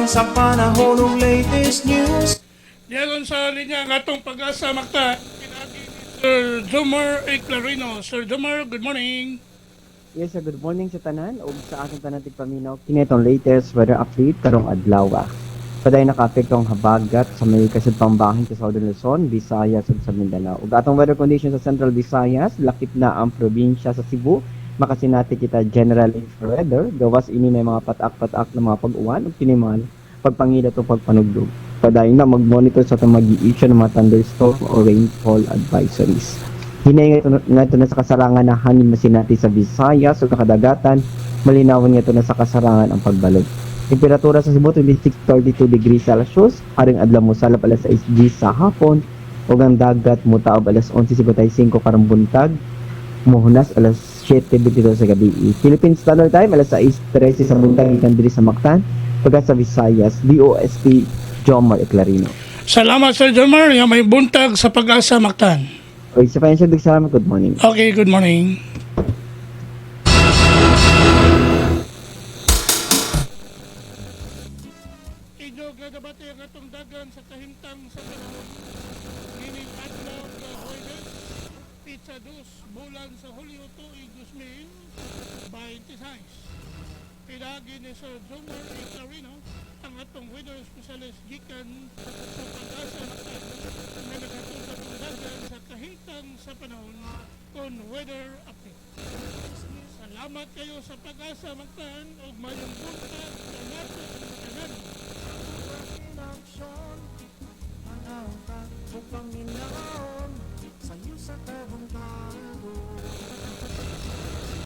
lamang sa panahon ng latest news. Diyagon sa linya ang atong pag-asa makta. Pinagi ni Sir Jomar A. Clarino. Sir Jomar, good morning. Yes, sir. Good morning sa tanan ug sa ating tanan tigpaminaw kini itong latest weather update karong adlaw. Paday nakaapekto ang habagat sa may kasadpang bahin sa Southern Luzon, Visayas ug sa Mindanao. Ug atong weather conditions sa Central Visayas, lakip na ang probinsya sa Cebu. Makasinati kita general infra weather, gawas ini na mga patak-patak na mga pag-uwan ug kini mga pagpangita o pagpanugdog. Paday na mag-monitor sa itong mag-i-issue ng mga thunderstorm o rainfall advisories. Hinay nga ito na sa kasarangan na hangin masinati sa Visayas o kakadagatan, malinawan nga ito na sa kasarangan ang pagbalog. Temperatura sa Cebu 26-32 degrees Celsius, aring adlaw mo salap alas 6 sa hapon, o ang dagat mo taob alas 11:55 karong buntag, muhunas alas 7:22 sa gabi. Philippine Standard Time alas 6:13 sa buntag ikan diri sa Mactan, pagka sa Visayas, DOSP Jomar A. Clarino. Salamat Sir Jomar. Yung may buntag sa pag-asa maktan. Okay, sa financial salamat, good morning. Okay, good morning. Inyog na debate ang atong dagan sa kahimtang sa panahon. Gining adlaw nga Huwebes, Pizza 2, bulan sa Hulyo tuig 2026. Pinagi ni Sir Jomar A. Clarino ang atong weather specialist gikan sa pag-asa maktan na naghatod sa dagan sa kahimtang sa panahon kon weather update. Salamat kayo sa pag-asa maktan ug mayong buntag sa nato ang tanan. Upang minahon sa'yo sa kabang tao.